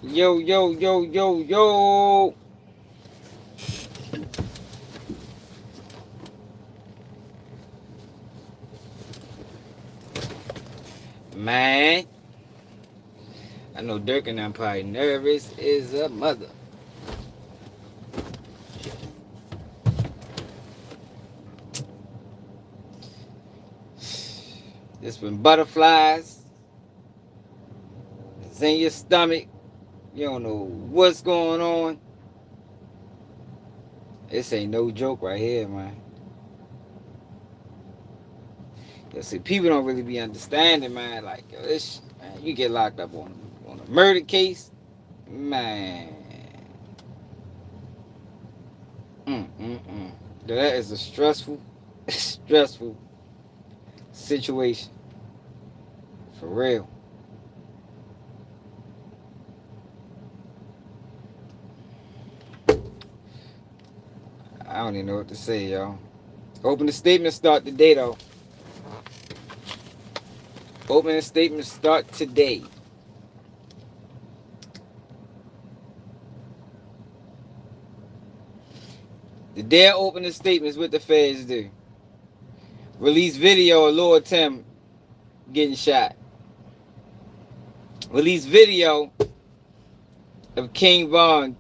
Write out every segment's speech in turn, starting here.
Yo, yo, yo, yo, yo. Man, I know Durk and I'm probably nervous as a mother. It's been butterflies. It's in your stomach. You don't know what's going on. This ain't no joke right here, man. You see, people don't really be understanding, man. Like, yo, this, man, you get locked up on a murder case, man. Mm. That is a stressful, stressful situation for real. I don't even know what to say, y'all. Opening statements start today, though. Opening statements start today. The day opening statements, what the feds do. Release video of Lord Tim getting shot. Release video of King Von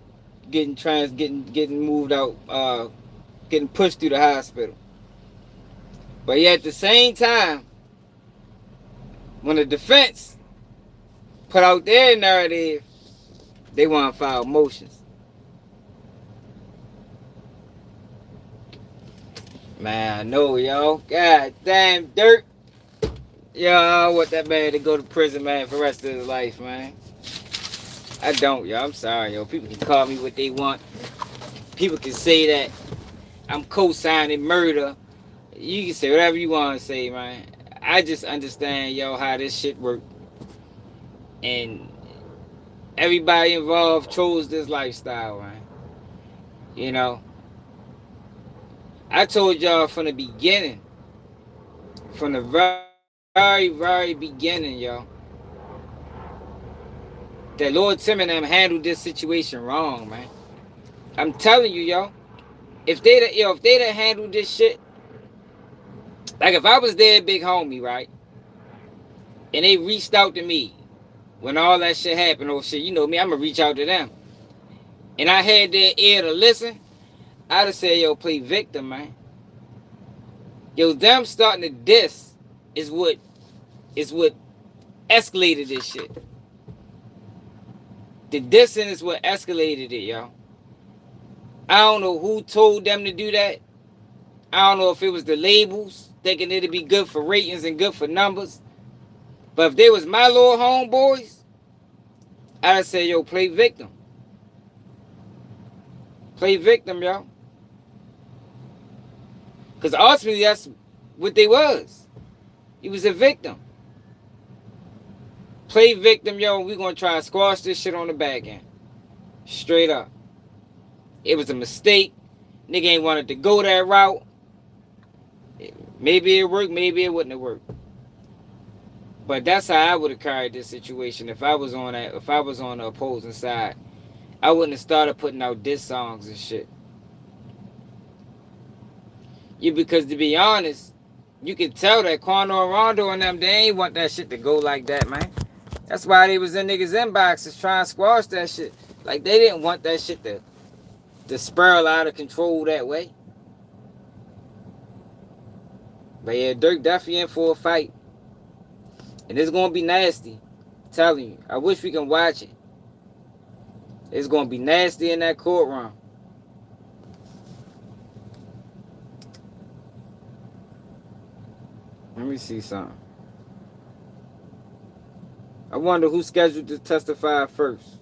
getting moved out, getting pushed through the hospital. But yet at the same time, when the defense put out their narrative, they want to file motions. Man, I know, y'all. God damn, Durk. Yo, I want that man to go to prison, man, for the rest of his life, man. I don't, yo. I'm sorry, yo. People can call me what they want. People can say that I'm co-signing murder. You can say whatever you want to say, man. I just understand, yo, how this shit work. And everybody involved chose this lifestyle, man. You know, I told y'all from the beginning, from the very beginning, yo, that Lord Tim and them handled this situation wrong, man. I'm telling you, yo, if they'd have handled this shit, like if I was their big homie, right, and they reached out to me when all that shit happened, oh shit, you know me, I'm gonna reach out to them, and I had their ear to listen, I'd have said, yo, play victim, man. Yo, them starting to diss is what escalated this shit. The dissing is what escalated it, yo. I don't know who told them to do that. I don't know if it was the labels thinking it'd be good for ratings and good for numbers. But if they was my little homeboys, I'd say, yo, play victim. Play victim, yo. Because ultimately, that's what they was. He was a victim. Play victim, yo, and we going to try and squash this shit on the back end. Straight up. It was a mistake. Nigga ain't wanted to go that route. Maybe it worked, maybe it wouldn't have worked. But that's how I would have carried this situation if I was on the opposing side. I wouldn't have started putting out diss songs and shit. Yeah, because to be honest, you can tell that Quando and Rondo and them, they ain't want that shit to go like that, man. That's why they was in niggas' inboxes trying to squash that shit. Like they didn't want that shit to spiral out of control that way. But yeah, Durk definitely in for a fight. And it's gonna be nasty. I'm telling you. I wish we can watch it. It's gonna be nasty in that courtroom. Let me see something. I wonder who's scheduled to testify first.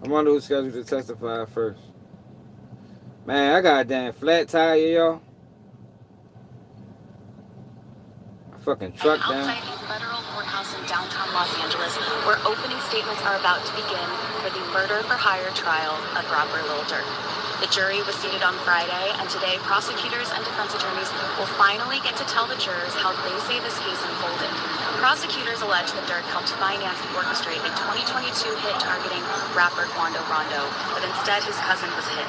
I wonder who's scheduled to testify first. Man, I got a damn flat tire, y'all. My fucking truck down. Outside a federal courthouse in downtown Los Angeles, where opening statements are about to begin for the murder-for-hire trial of rapper Lil Durk. The jury was seated on Friday, and today prosecutors and defense attorneys will finally get to tell the jurors how they say this case unfolded. Prosecutors allege that Durk helped finance and orchestrate a 2022 hit targeting rapper Quando Rondo, but instead his cousin was hit.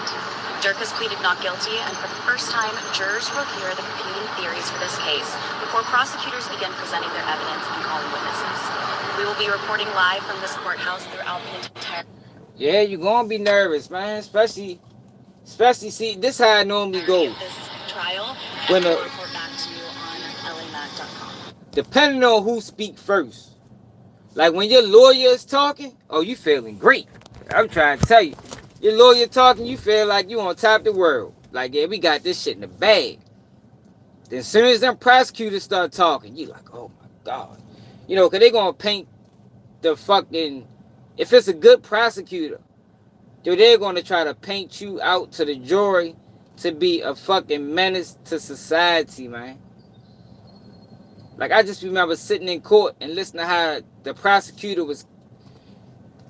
Durk has pleaded not guilty, and for the first time, jurors will hear the competing theories for this case before prosecutors begin presenting their evidence and calling witnesses. We will be reporting live from this courthouse throughout the entire... Yeah, you're gonna be nervous, man. Especially, see, this how I normally go. This trial, When we'll report back to you on LAMAC.com. Depending on who speak first. Like when your lawyer is talking, oh, you feeling great. I'm trying to tell you. Your lawyer talking, you feel like you on top of the world. Like, yeah, we got this shit in the bag. Then as soon as them prosecutors start talking, you like, oh my God. You know, because they going to paint the fucking... If it's a good prosecutor, they're going to try to paint you out to the jury to be a fucking menace to society, man. Like, I just remember sitting in court and listening to how the prosecutor was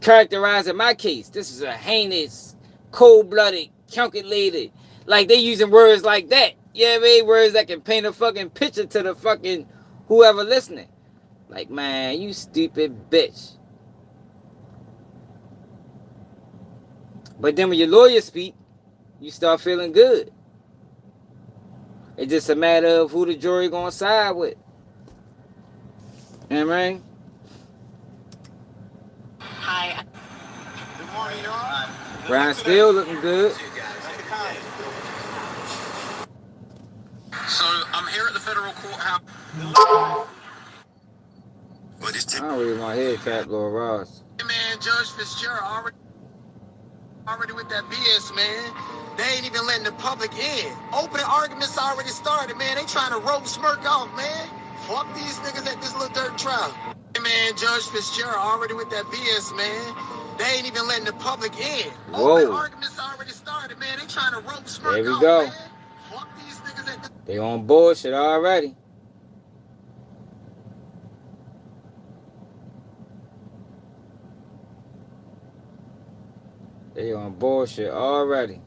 characterizing my case. This is a heinous, cold-blooded, calculated. Like, they using words like that. You know what I mean? Words that can paint a fucking picture to the fucking whoever listening. Like, man, you stupid bitch. But then when your lawyer speak, you start feeling good. It's just a matter of who the jury gonna side with. You know what I mean? Hi. Good morning, y'all. Brian still looking good. So I'm here at the federal courthouse. I don't really want to hear Cat Lord Ross. Man, Judge Fitzgerald already with that BS, man. They ain't even letting the public in. Opening arguments already started, man. They trying to rope Smirk off, man. Fuck these niggas at this little dirt trial. Man, Judge Fitzgerald already with that BS, man. They ain't even letting the public in. Whoa. Opening arguments already started, man. They trying to rope Smirk There we off, go. man. Fuck these niggas at this... They on bullshit already. They on bullshit already.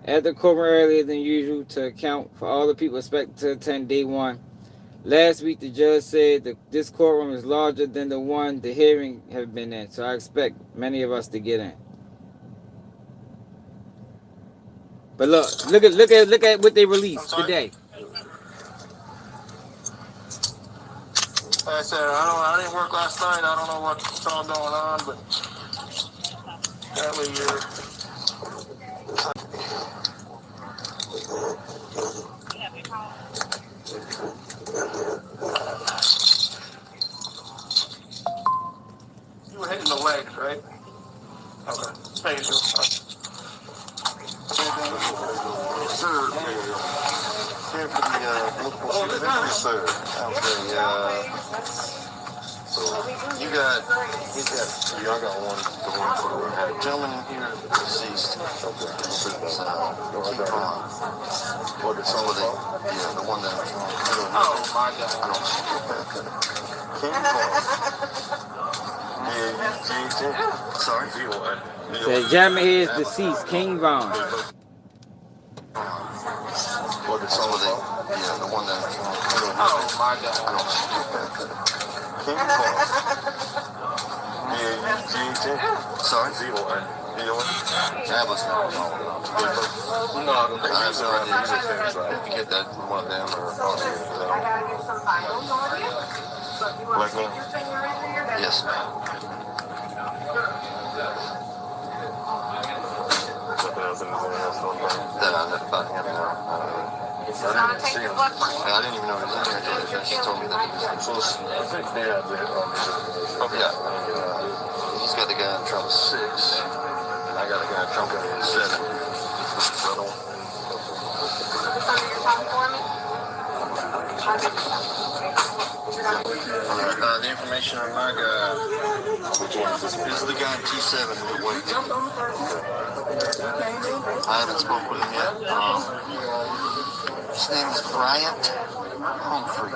At the courtroom earlier than usual to account for all the people expected to attend day one. Last week, the judge said that this courtroom is larger than the one the hearing have been in, so I expect many of us to get in. But look at what they released today. Like I said, I didn't work last night. I don't know what's all going on, but apparently you're... You were hitting the legs, right? Okay. Thank you. Sir, here for the multiple shooting victims, sir. Okay, so y'all got one going for the room. Gentleman in here, deceased. Okay. King Kong. What is some of the one that... Oh, my God. King Kong. Sorry? Said gentleman here is deceased, King Von. What is some of the one that... Oh, my God. King Kong. Sorry? Tablets now. No, I don't think I have no idea. If you get that from one of them or across here. Black man? Yes. That I know about him now. I didn't see him. I didn't even know he was in here until she told me that he was close. Oh, yeah. He's got the guy in trouble 6. I got a guy jumping in 7. The information on my guy. This is the guy in T7 who's waiting. I haven't spoken with him yet. His name is Bryant Humphrey.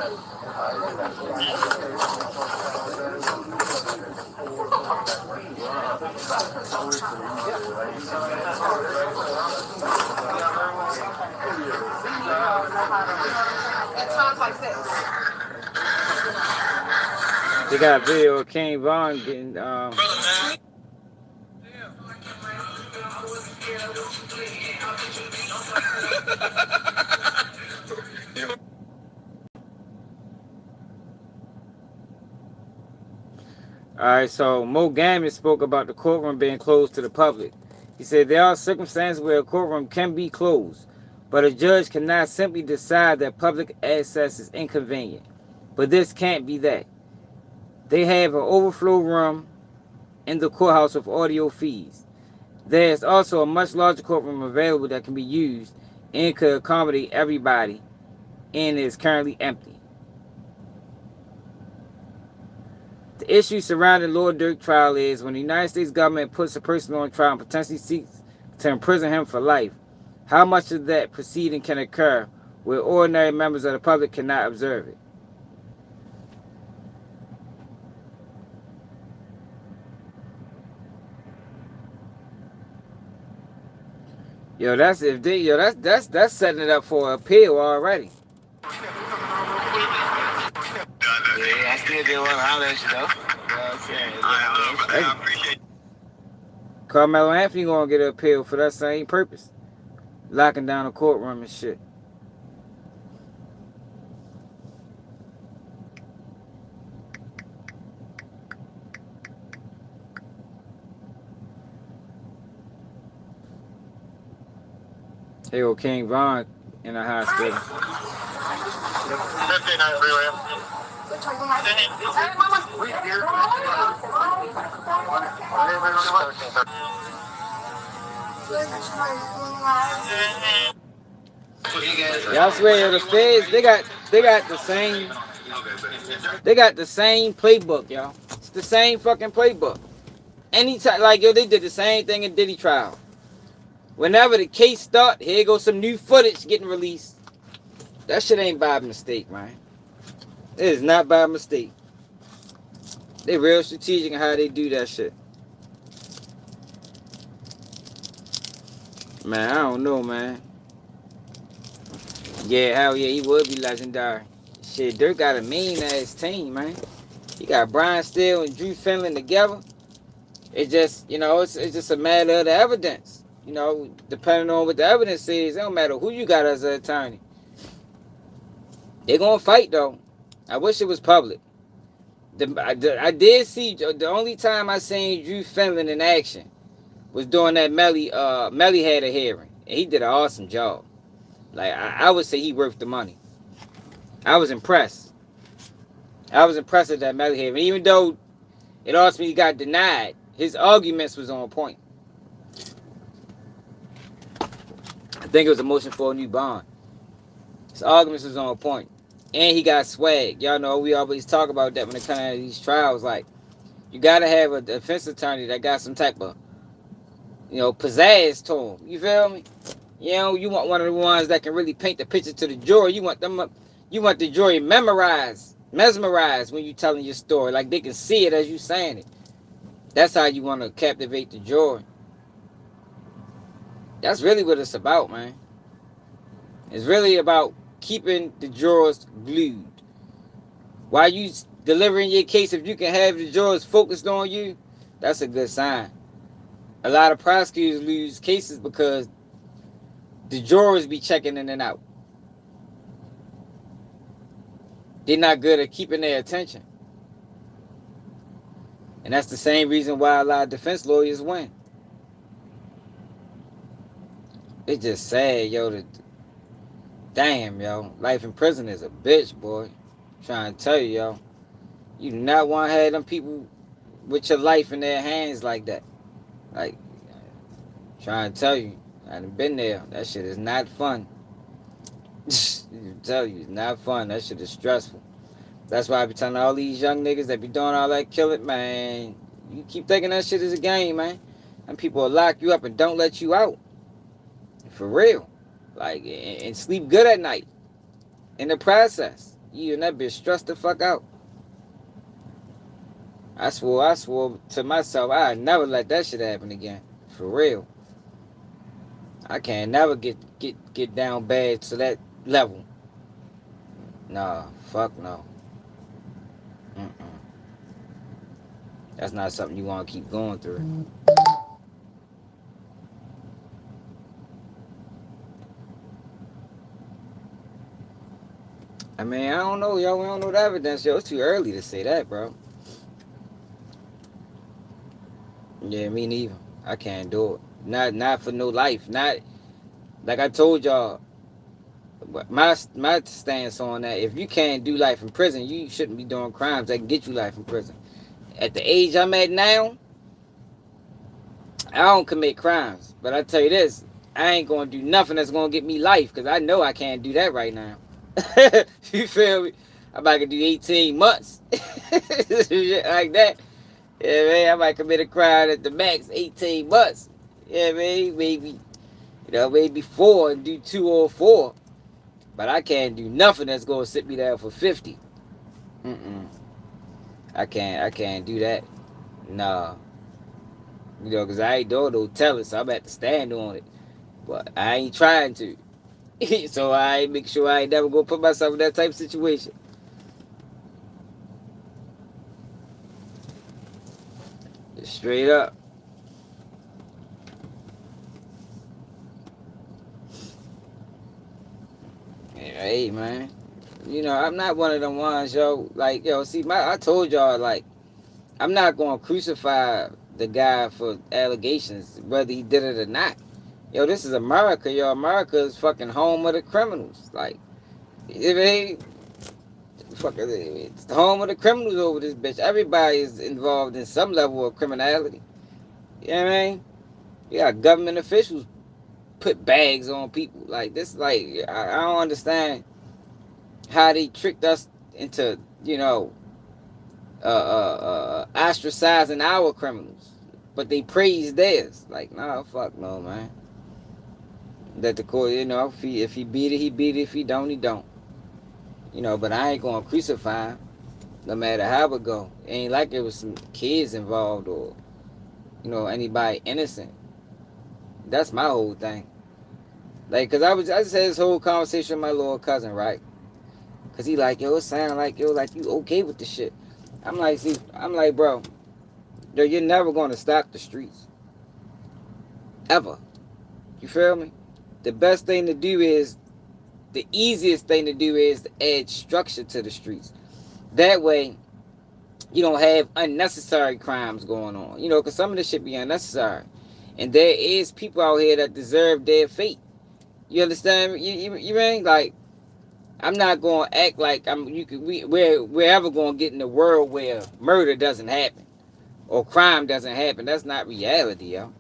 It sounds like this. They got a video of King Von getting Alright, so Mo Gammon spoke about the courtroom being closed to the public. He said there are circumstances where a courtroom can be closed, but a judge cannot simply decide that public access is inconvenient. But this can't be that. They have an overflow room in the courthouse with audio feeds. There is also a much larger courtroom available that can be used and could accommodate everybody, and is currently empty. The issue surrounding Lord Durk trial is when the United States government puts a person on trial and potentially seeks to imprison him for life, how much of that proceeding can occur where ordinary members of the public cannot observe it? That's setting it up for appeal already. Yeah, I still didn't want to holler at you though. You know what I'm saying? I appreciate it. Carmelo Anthony gonna get an appeal for that same purpose. Locking down the courtroom and shit. Hey, old King Von in the hospital. 59 freeway. Yeah, I swear, the feds, they got the same playbook, y'all. It's the same fucking playbook. Anytime, like, they did the same thing in Diddy trial. Whenever the case start, here goes some new footage getting released. That shit ain't by mistake, man. It is not by mistake. They real strategic in how they do that shit. Man, I don't know, man. Yeah, hell yeah, he would be legendary. Shit, Durk got a mean-ass team, man. He got Brian Steele and Drew Finland together. It's just, it's just a matter of the evidence. Depending on what the evidence says, it don't matter who you got as an attorney. They're going to fight, though. I wish it was public. I did see, the only time I seen Drew Finland in action was during that Melly had a hearing. And he did an awesome job. Like, I would say he worth the money. I was impressed. At that Melly hearing. Even though it ultimately got denied, his arguments was on point. I think it was a motion for a new bond. His arguments was on point. And he got swag. Y'all know we always talk about that when it comes to these trials. Like, you got to have a defense attorney that got some type of, pizzazz to him. You feel me? You want one of the ones that can really paint the picture to the jury. You want the jury mesmerized when you telling your story. Like, they can see it as you saying it. That's how you want to captivate the jury. That's really what it's about, man. It's really about keeping the jurors glued. While you delivering your case, if you can have the jurors focused on you, that's a good sign. A lot of prosecutors lose cases because the jurors be checking in and out. They're not good at keeping their attention. And that's the same reason why a lot of defense lawyers win. It's just sad, damn, life in prison is a bitch, boy. I'm trying to tell you, you do not want to have them people with your life in their hands like that. Like, Trying to tell you, I done been there. That shit is not fun. Tell you, it's not fun. That shit is stressful. That's why I be telling all these young niggas that be doing all that killing, man. You keep thinking that shit is a game, man. And people will lock you up and don't let you out. For real. Like, and sleep good at night. In the process. You and that bitch stressed the fuck out. I swore to myself, I'd never let that shit happen again. For real. I can't never get down bad to that level. Nah, fuck no. Mm-mm. That's not something you want to keep going through. I mean, I don't know, yo. We don't know the evidence, yo. It's too early to say that, bro. Yeah, me neither. I can't do it. Not for no life. Not like I told y'all. My stance on that. If you can't do life in prison, you shouldn't be doing crimes that can get you life in prison. At the age I'm at now, I don't commit crimes. But I tell you this, I ain't gonna do nothing that's gonna get me life because I know I can't do that right now. You feel me? I'm about to do 18 months. Shit like that. Yeah, man, I might commit a crime at the max 18 months. Yeah, man, maybe 4 and do 2 or 4. But I can't do nothing that's gonna sit me down for 50. Mm-mm. I can't do that. Nah. Because I ain't doing no telling, so I'm at to stand on it. But I ain't trying to. So I make sure I ain't never gonna put myself in that type of situation. Just straight up. Hey, man. I'm not one of them ones, yo. Like, yo, see, I told y'all, like, I'm not gonna crucify the guy for allegations, whether he did it or not. Yo, this is America, yo. America is fucking home of the criminals. Like, if it ain't fucking, it's the home of the criminals over this bitch. Everybody is involved in some level of criminality. You know what I mean? You got government officials put bags on people. Like, this, like, I don't understand how they tricked us into, ostracizing our criminals, but they praise theirs. Like, nah, fuck no, man. That the court, if he beat it, he beat it. If he don't, he don't. But I ain't gonna crucify him, no matter how it go. It ain't like there was some kids involved or, anybody innocent. That's my whole thing. Like, cause I just had this whole conversation with my little cousin, right? Cause he like, yo, it sound like, yo, like you okay with the shit. I'm like, bro, yo, you're never gonna stop the streets. Ever. You feel me? The best thing to do is, the easiest thing to do is to add structure to the streets. That way, you don't have unnecessary crimes going on. Because some of this shit be unnecessary. And there is people out here that deserve their fate. You understand? You mean? Like, I'm not going to act like we're ever going to get in a world where murder doesn't happen or crime doesn't happen. That's not reality, yo.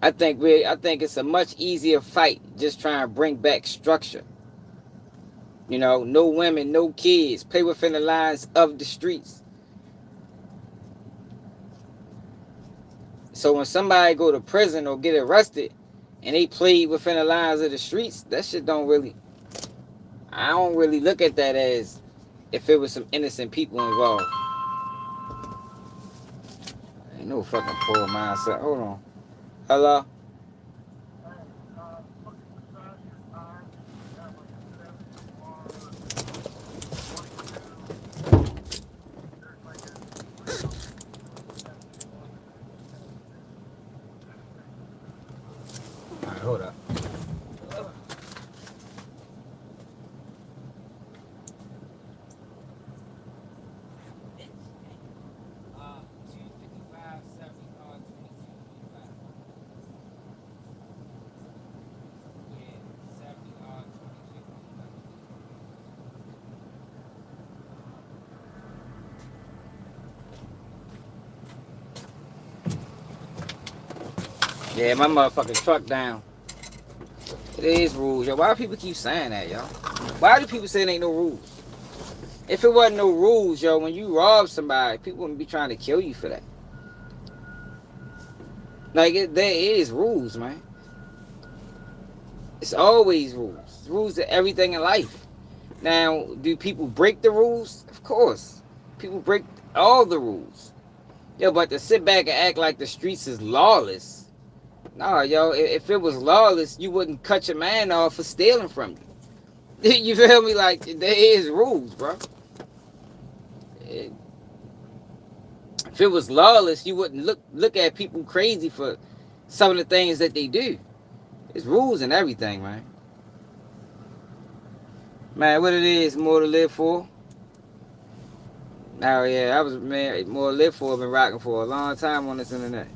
I think it's a much easier fight just trying to bring back structure. No women, no kids, play within the lines of the streets. So when somebody go to prison or get arrested and they play within the lines of the streets, that shit I don't really look at that as if it was some innocent people involved. Ain't no fucking poor mindset. Hold on. Hello? Alright, hold up. 22. Yeah, my motherfucking truck down. It is rules, yo. Why do people keep saying that, yo? Why do people say there ain't no rules? If it wasn't no rules, yo, when you rob somebody, people wouldn't be trying to kill you for that. Like, there is rules, man. It's always rules. It's rules to everything in life. Now, do people break the rules? Of course. People break all the rules. Yo, but to sit back and act like the streets is lawless. Nah, yo, if it was lawless, you wouldn't cut your man off for stealing from you. You feel me? Like, there is rules, bro. If it was lawless, you wouldn't look at people crazy for some of the things that they do. There's rules and everything, man. Man, what it is, more to live for? Oh yeah, I was, man, more to live for. I've been rocking for a long time on this internet.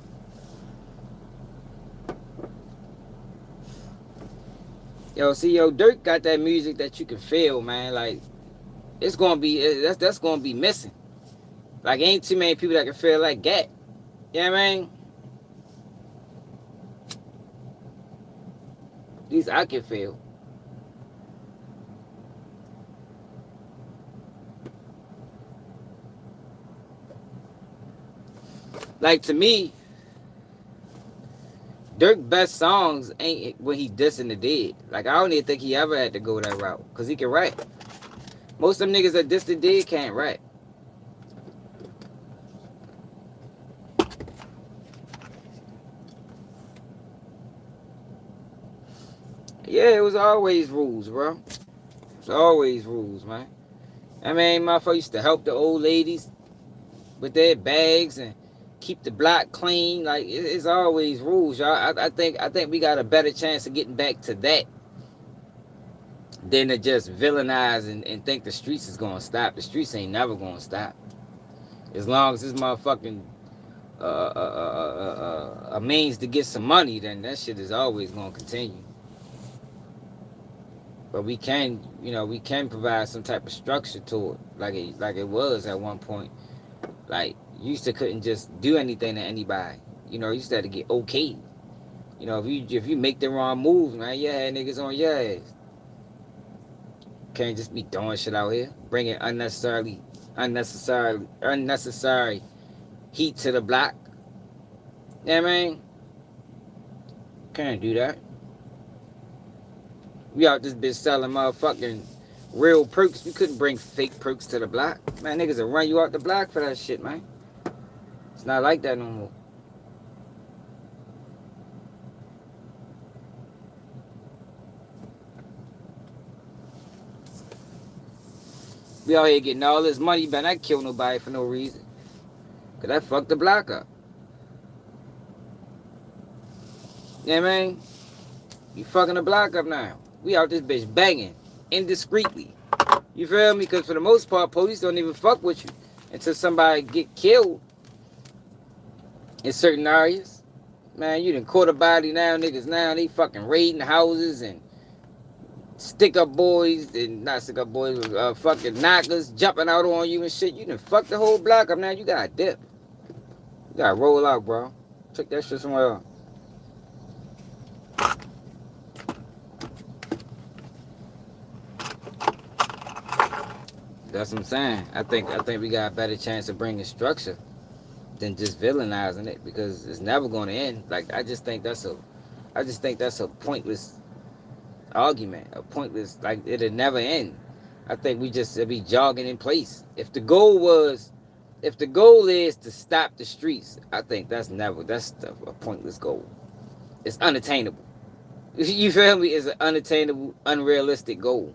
Yo, see, yo, Durk got that music that you can feel, man. Like, it's gonna be, that's gonna be missing. Like, ain't too many people that can feel like that. You know what I mean? At least I can feel. Like, to me, Durk's best songs ain't when he dissing the dead. Like, I don't even think he ever had to go that route. Because he can rap. Most of them niggas that diss the dead can't rap. Yeah, it was always rules, bro. It was always rules, man. I mean, motherfucker used to help the old ladies with their bags and keep the block clean. Like, it's always rules, y'all. I think we got a better chance of getting back to that than to just villainize and think the streets is gonna stop. The streets ain't never gonna stop. As long as this motherfucking a means to get some money, then that shit is always gonna continue. But we can, we can provide some type of structure to it, like it was at one point. Like, you used to couldn't just do anything to anybody. You used to have to get okayed. If you make the wrong move, man, you had niggas on your ass. Can't just be doing shit out here, bringing unnecessary heat to the block. You know what I mean? Can't do that. We out this bitch selling motherfucking real perks. We couldn't bring fake perks to the block. Man, niggas will run you out the block for that shit, man. It's not like that no more. We out here getting all this money, but I kill nobody for no reason. Cause that fucked the block up. You know what I mean? You fucking the block up now. We out this bitch banging indiscreetly. You feel me? Because for the most part, police don't even fuck with you until somebody get killed in certain areas. Man, you done caught a body now. Niggas now, they fucking raiding houses and stick-up boys, and not stick-up boys, fucking knockers jumping out on you and shit. You done fucked the whole block up now. You gotta dip. You gotta roll out, bro. Check that shit somewhere else. That's what I'm saying. I think we got a better chance of bringing structure than just villainizing it, because it's never going to end. Like, I just think that's a pointless argument, a pointless, like, it'll never end. I think we just be jogging in place. If the goal is to stop the streets, I think that's a pointless goal. It's unattainable. You feel me? It's an unattainable, unrealistic goal.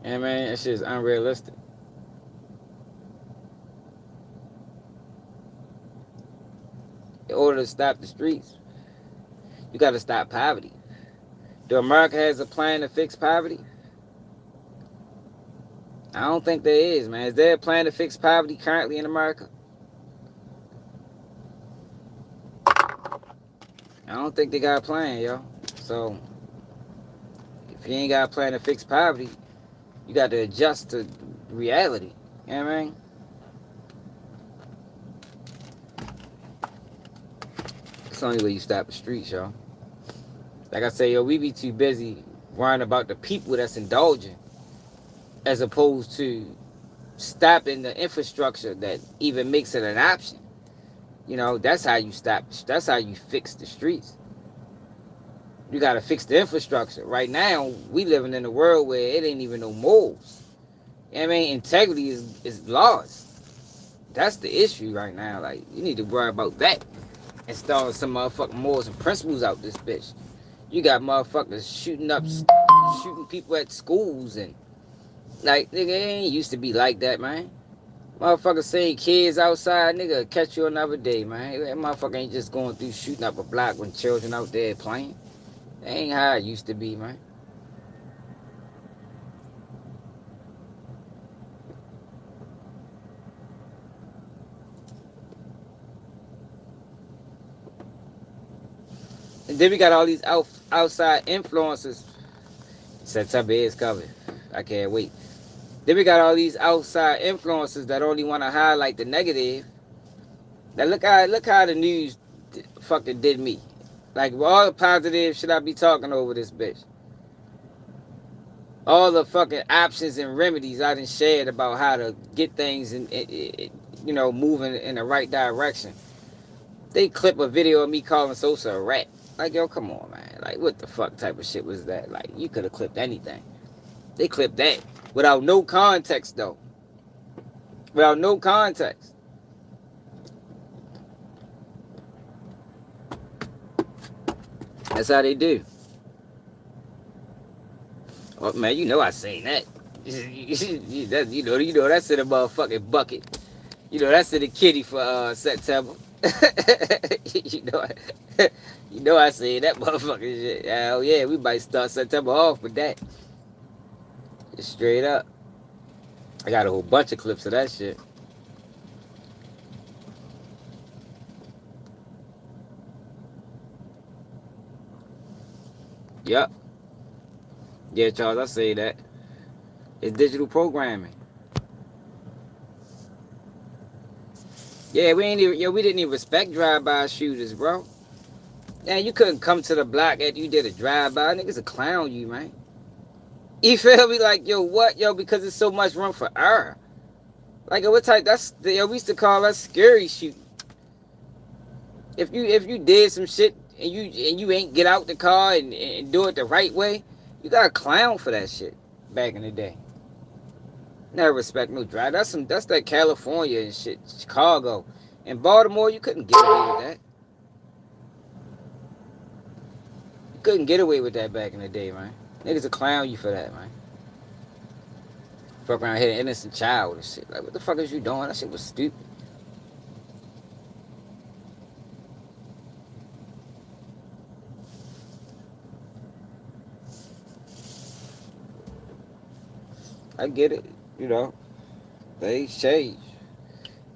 Yeah, man, that shit is unrealistic. In order to stop the streets, you got to stop poverty. Do America has a plan to fix poverty? I don't think there is, man. Is there a plan to fix poverty currently in America? I don't think they got a plan, yo. So, if you ain't got a plan to fix poverty, You got to adjust to reality. You know what I mean? It's the only way you stop the streets, y'all. Like I say, yo, we be too busy worrying about the people that's indulging as opposed to stopping the infrastructure that even makes it an option. You know, that's how you stop. That's how you fix the streets. You got to fix the infrastructure. Right now, we living in a world where it ain't even no morals. You know what I mean? Integrity is lost. That's the issue right now. Like, you need to worry about that. Installing some motherfucking morals and principles out this bitch. You got motherfuckers shooting people at schools and like, nigga, it ain't used to be like that, man. Motherfuckers saying kids outside, nigga, catch you another day, man. That motherfucker ain't just going through shooting up a block when children out there playing. That ain't how it used to be, man. And then we got all these outside influences. September is coming. I can't wait. Then we got all these outside influences that only want to highlight the negative. Now look how the news fucking did me. Like all the positive shit I be talking over this bitch. All the fucking options and remedies I done shared about how to get things moving in the right direction. They clip a video of me calling Sosa a rat. Like, yo, come on, man. Like, what the fuck type of shit was that? Like, you could have clipped anything. They clipped that without no context, though. Without no context. That's how they do. Oh, man, you know I seen that. You know that's in a motherfucking bucket. You know that's in the kitty for September. you know I seen that motherfucking shit. Hell yeah, we might start September off with that. Just straight up. I got a whole bunch of clips of that shit. Yep. Yeah, Charles, I say that. It's digital programming. Yeah, we didn't even respect drive-by shooters, bro. Yeah, you couldn't come to the block after you did a drive-by. Niggas a clown you, man. You feel me? Like, yo, what? Yo, because there's so much room for error. Like, what type? We used to call that scary shooting. If you did some shit and you ain't get out the car and do it the right way, you got a clown for that shit back in the day. Never respect no drive. That's that California and shit, Chicago. In Baltimore, you couldn't get away with that. You couldn't get away with that back in the day, man. Niggas a clown you for that, man. Fuck around here, an innocent child and shit. Like, what the fuck is you doing? That shit was stupid. I get it, you know. They change.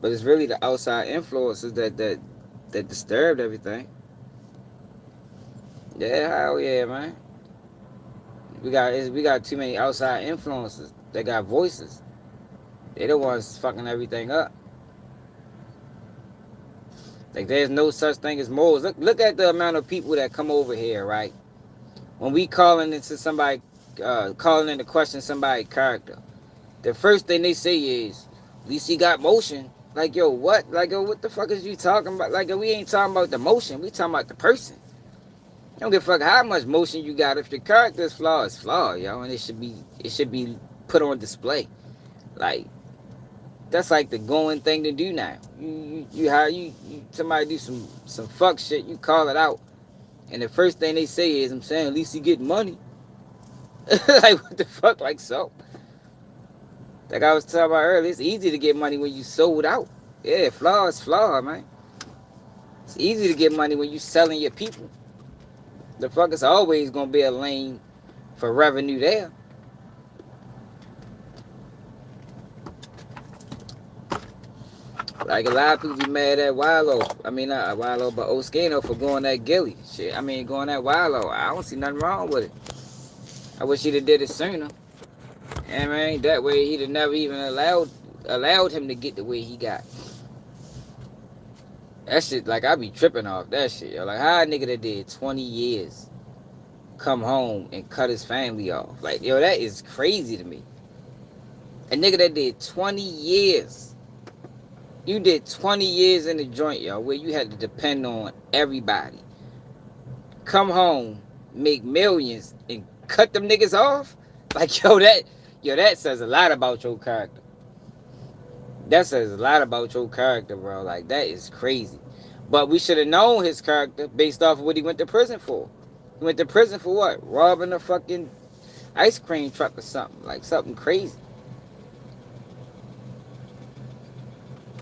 But it's really the outside influences that disturbed everything. Yeah, hell yeah, man. We got too many outside influences. They got voices. They the ones fucking everything up. Like, there's no such thing as morals. Look at the amount of people that come over here, right? When we calling into somebody, calling into question somebody's character, the first thing they say is, at least he got motion. Like, yo, what? Like, yo, what the fuck is you talking about? Like, yo, we ain't talking about the motion. We talking about the person. You don't give a fuck how much motion you got. If your character is flawed, it's flawed, yo. And it should be put on display. Like, that's like the going thing to do now. You somebody do some fuck shit, you call it out. And the first thing they say is, I'm saying, at least he get money. Like, what the fuck? Like, so? Like I was talking about earlier, it's easy to get money when you sold out. Yeah, flaw is flaw, man. It's easy to get money when you selling your people. The fuck is always gonna be a lane for revenue there. Like, a lot of people be mad at Wallow. I mean, not Wallow, but Oskano for going that Gilly. Shit, I mean, going that Wallow. I don't see nothing wrong with it. I wish he'd have did it sooner. I mean, that way he'd have never even allowed him to get the way he got. That shit, like, I be tripping off that shit, yo. Like, how a nigga that did 20 years come home and cut his family off? Like, yo, that is crazy to me. A nigga that did 20 years. You did 20 years in the joint, yo, where you had to depend on everybody. Come home, make millions, and cut them niggas off? Like, that says a lot about your character. That says a lot about your character, bro. Like, that is crazy. But we should have known his character based off of what he went to prison for. He went to prison for what? Robbing a fucking ice cream truck or something. Like, something crazy.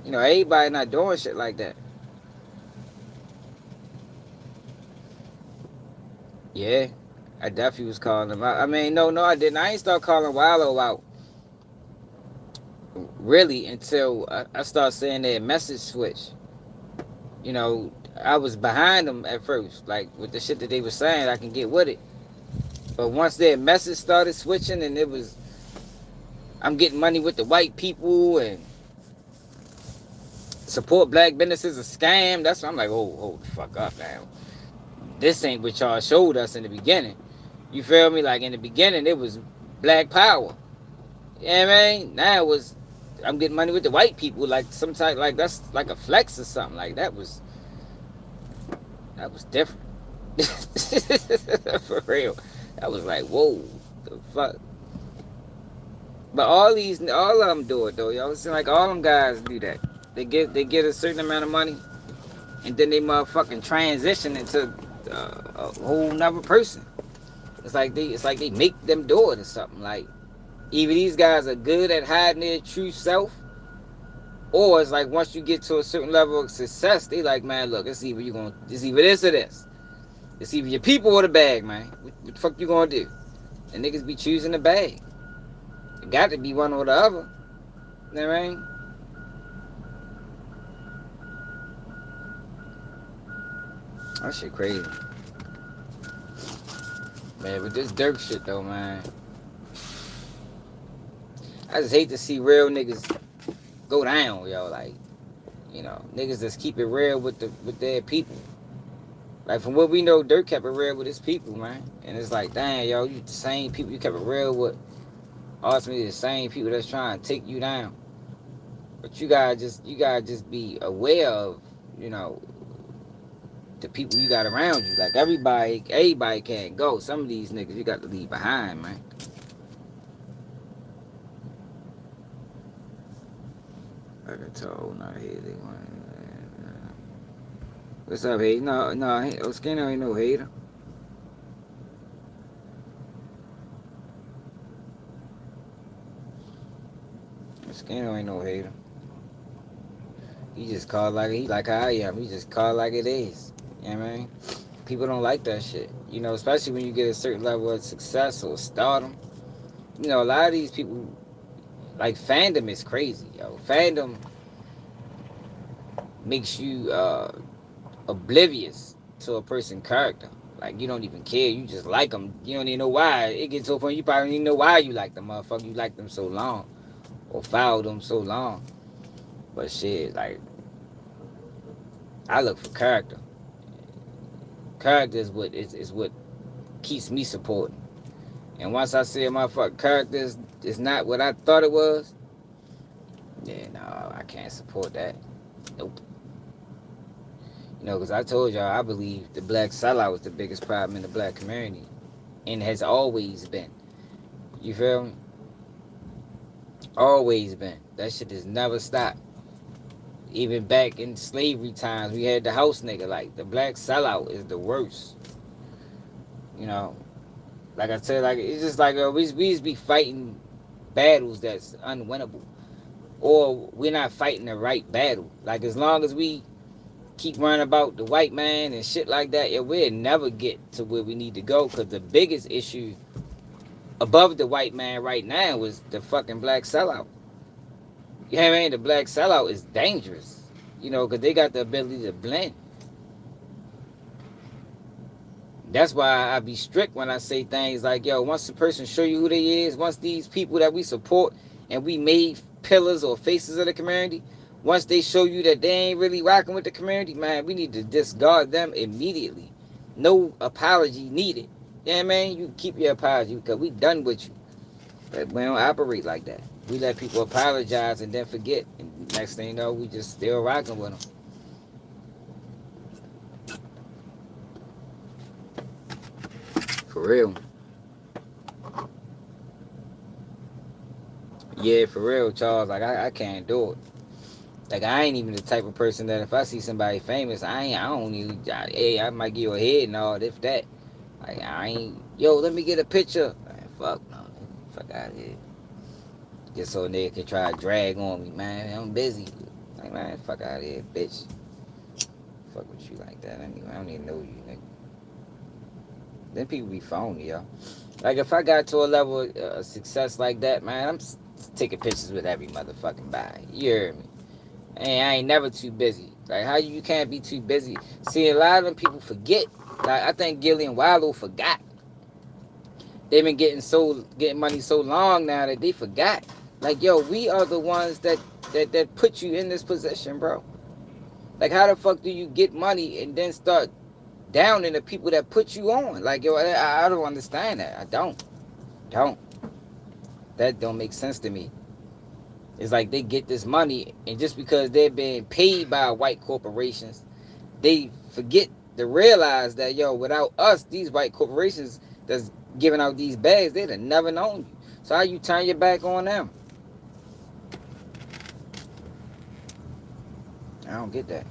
You know, everybody not doing shit like that. Yeah, I definitely was calling him out. I mean, no, I didn't. I ain't start calling Wallow out really until I started saying that message switch. You know, I was behind them at first. Like, with the shit that they were saying, I can get with it. But once their message started switching and it was, I'm getting money with the white people and support black businesses a scam, that's when I'm like, oh, hold the fuck up, man. This ain't what y'all showed us in the beginning. You feel me? Like, in the beginning, it was black power. You know what I mean? Now it was, I'm getting money with the white people. Like, some type, like, that's like a flex or something. Like, that was different. For real. That was like, whoa, the fuck. But all of them do it, though, yo. It's like all them guys do that. They get a certain amount of money, and then they motherfucking transition into a whole nother person. It's like they make them do it or something. Like, either these guys are good at hiding their true self, or it's like once you get to a certain level of success, they like, man, look, it's either this or this. It's either your people or the bag, man. What the fuck you gonna do? And niggas be choosing the bag. It got to be one or the other. You know what I mean? That shit crazy. Man, but this Durk shit though, man. I just hate to see real niggas go down, yo. Like, you know, niggas just keep it real with their people. Like, from what we know, Durk kept it real with his people, man. And it's like, dang, yo, you the same people you kept it real with. Ultimately, the same people that's trying to take you down. But you gotta just be aware of, you know, the people you got around you. Like, everybody can't go. Some of these niggas you got to leave behind, man. I can tell, not Haley. What's up, Haley? No, Skinner ain't no hater. Skinner ain't no hater. He just call like how I am. He just call like it is. You know what I mean? People don't like that shit. You know, especially when you get a certain level of success or stardom. You know, a lot of these people, like, fandom is crazy, yo. Fandom makes you oblivious to a person's character. Like, you don't even care. You just like them. You don't even know why. It gets to a point you probably don't even know why you like them, motherfucker. You like them so long. Or followed them so long. But shit, like, I look for character. Character is what keeps me supporting. And once I see a motherfucker character is not what I thought it was, yeah, no, I can't support that. Nope. You know, because I told y'all, I believe the black sellout was the biggest problem in the black community. And has always been. You feel me? Always been. That shit has never stopped. Even back in slavery times, we had the house nigga. Like, the black sellout is the worst. You know, like I said, like, it's just like we just be fighting battles that's unwinnable, or we're not fighting the right battle. Like, as long as we keep worrying about the white man and shit like that, yeah, we'll never get to where we need to go. Because the biggest issue above the white man right now is the fucking black sellout. You know what I mean? The black sellout is dangerous. You know, because they got the ability to blend. That's why I be strict when I say things like, yo, once a person show you who they is, once these people that we support and we made pillars or faces of the community, once they show you that they ain't really rocking with the community, man, we need to discard them immediately. No apology needed. You know what I mean? You keep your apology because we done with you. But we don't operate like that. We let people apologize and then forget. And next thing you know, we just still rocking with them. For real. Yeah, for real, Charles. Like, I can't do it. Like, I ain't even the type of person that if I see somebody famous, I don't even, hey, I might give you a head nod if that. Like, I ain't, yo, let me get a picture. Man, fuck no. Fuck out of here. Just so they can try to drag on me, man. I'm busy. Like, man, fuck out of here, bitch. Fuck with you like that. I don't even know you, nigga. Then people be phony, yo. Like, if I got to a level of success like that, man, I'm taking pictures with every motherfucking body. You hear me? And I ain't never too busy. Like, how you can't be too busy? See, a lot of them people forget. Like, I think Gilly and Wallow forgot. They've been getting money so long now that they forgot. Like, yo, we are the ones that put you in this position, bro. Like, how the fuck do you get money and then start downing the people that put you on? Like, yo, I don't understand that. I don't. That don't make sense to me. It's like they get this money, and just because they're being paid by white corporations, they forget to realize that, yo, without us, these white corporations that's giving out these bags, they'd have never known you. So how you turn your back on them? I don't get that.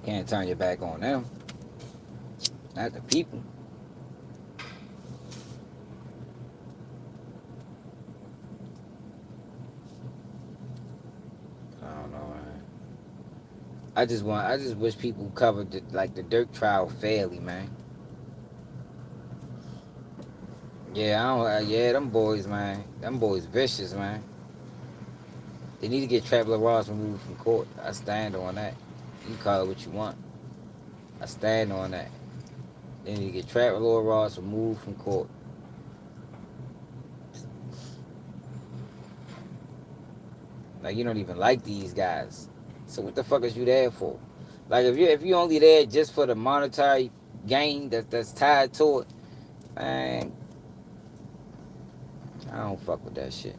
Can't turn your back on them. Not the people. I don't know, man. I just wish people covered the Durk trial fairly, man. Yeah, them boys, man. Them boys vicious, man. They need to get Traveler Ross removed from court. I stand on that. You call it what you want. I stand on that. They need to get Traveler Ross removed from court. Like, you don't even like these guys. So what the fuck is you there for? Like, if you only there just for the monetary gain that's tied to it, man, I don't fuck with that shit.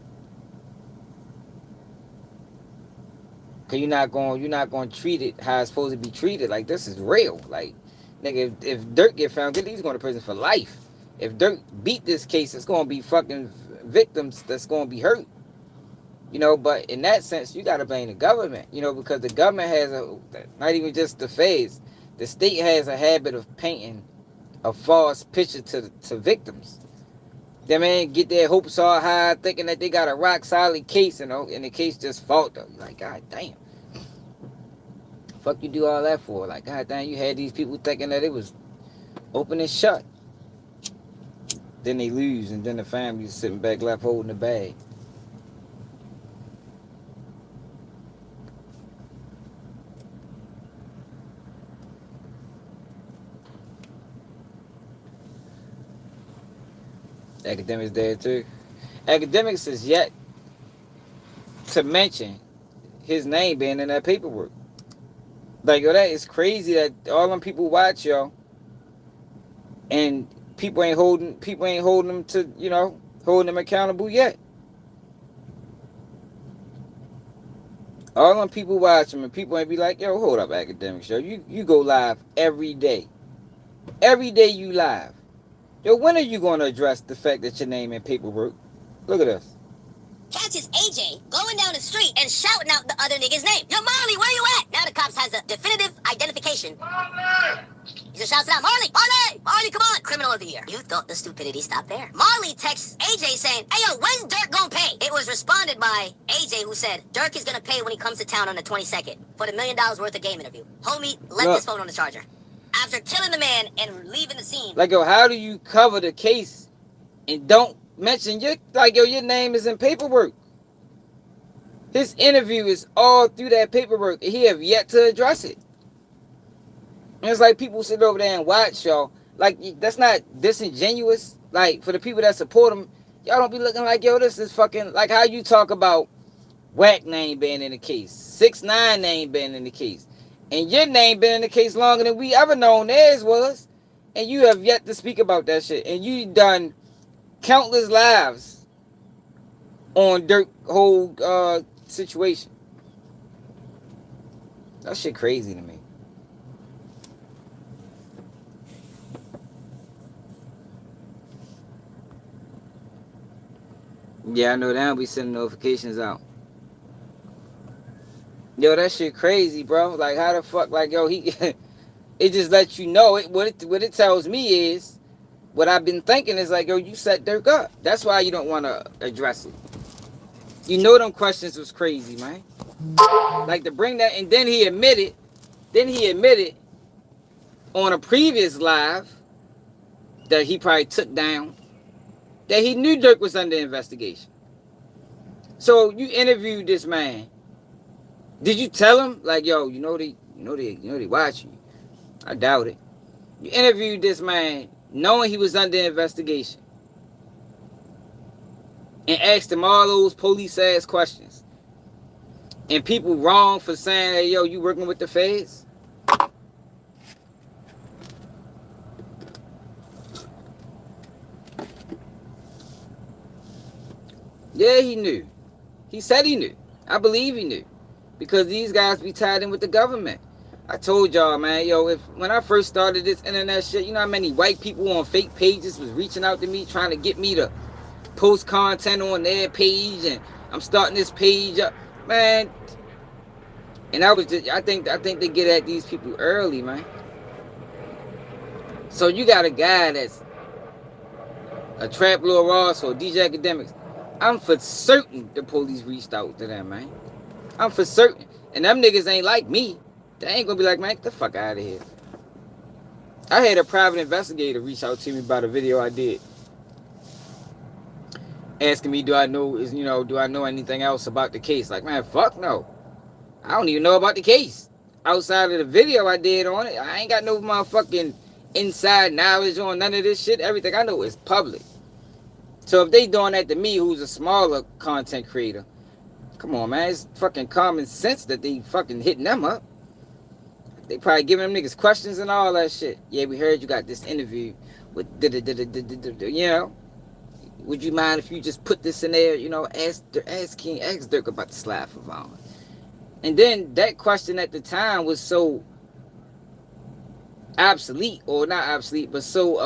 Cause you're not going to treat it how it's supposed to be treated. Like, this is real. Like, nigga, if Durk get found guilty, he's going to prison for life. If Durk beat this case, it's going to be fucking victims that's going to be hurt. You know, but in that sense, you got to blame the government. You know, because the government has not even just the feds. The state has a habit of painting a false picture to victims. They man get their hopes all high, thinking that they got a rock solid case, and the case just faltered. Like, god damn, fuck you do all that for? Like, god damn, you had these people thinking that it was open and shut. Then they lose, and then the family's sitting back left holding the bag. Academics there too. Academics is yet to mention his name being in that paperwork. Like, yo, that is crazy that all them people watch, yo, and people ain't holding them to, you know, holding them accountable yet. All them people watch them, and people ain't be like, yo, hold up, Academics, yo, you go live every day. Every day you live. Yo, when are you going to address the fact that your name in paperwork? Look at this. Catches AJ going down the street and shouting out the other nigga's name. Yo, Marley, where you at? Now the cops has a definitive identification. Marley! He just shouts out, Marley! Marley! Marley, come on! Criminal of the year. You thought the stupidity stopped there. Marley texts AJ saying, hey, yo, when's Durk gonna pay? It was responded by AJ, who said, Durk is gonna pay when he comes to town on the 22nd for the $1 million worth of game interview. Homie left his phone on the charger. After killing the man and leaving the scene. Like, yo, how do you cover the case and don't mention your name is in paperwork? His interview is all through that paperwork, and he have yet to address it. And it's like people sit over there and watch y'all. Like, that's not disingenuous. Like, for the people that support him, y'all don't be looking like, yo, this is fucking, like how you talk about Whack name being in the case, 6ix9ine name being in the case, and your name been in the case longer than we ever known theirs was, and you have yet to speak about that shit, and you done countless lives on Durk whole situation. That shit crazy to me. Yeah, I know they don't be sending notifications out. Yo, that shit crazy, bro. Like, how the fuck, like, yo, he, it just lets you know, what it tells me is, what I've been thinking is like, yo, you set Durk up. That's why you don't want to address it. You know them questions was crazy, man. Like, to bring that, and then he admitted on a previous live that he probably took down, that he knew Durk was under investigation. So you interviewed this man. Did you tell him, like, yo, you know they watch you? I doubt it. You interviewed this man knowing he was under investigation and asked him all those police ass questions. And people wrong for saying, hey, yo, you working with the feds? Yeah, he knew. He said he knew. I believe he knew. Because these guys be tied in with the government. I told y'all, man, yo, when I first started this internet shit, you know how many white people on fake pages was reaching out to me trying to get me to post content on their page, and I'm starting this page up, man. And I think they get at these people early, man. So you got a guy that's a Trap Lil Ross or DJ Academics. I'm for certain the police reached out to them, man. I'm for certain. And them niggas ain't like me. They ain't gonna be like, man, get the fuck out of here. I had a private investigator reach out to me about a video I did, asking me, do I know anything else about the case? Like, man, fuck no. I don't even know about the case. Outside of the video I did on it, I ain't got no motherfucking inside knowledge on none of this shit. Everything I know is public. So if they doing that to me, who's a smaller content creator, come on, man, it's fucking common sense that they fucking hitting them up. They probably giving them niggas questions and all that shit. Yeah, we heard you got this interview with you know. Would you mind if you just put this in there? You know, ask Durk about the slide for violence. And then that question at the time was so obsolete, or not obsolete, but so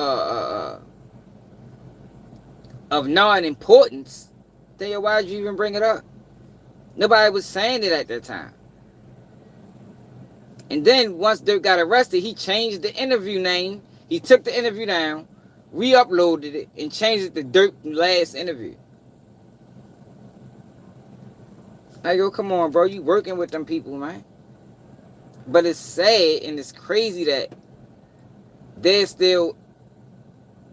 of non-importance. Then why'd you even bring it up? Nobody was saying it at that time. And then once Durk got arrested, he changed the interview name. He took the interview down, re-uploaded it, and changed it to Durk last interview. Like, yo, come on, bro. You working with them people, man. But it's sad and it's crazy that there's still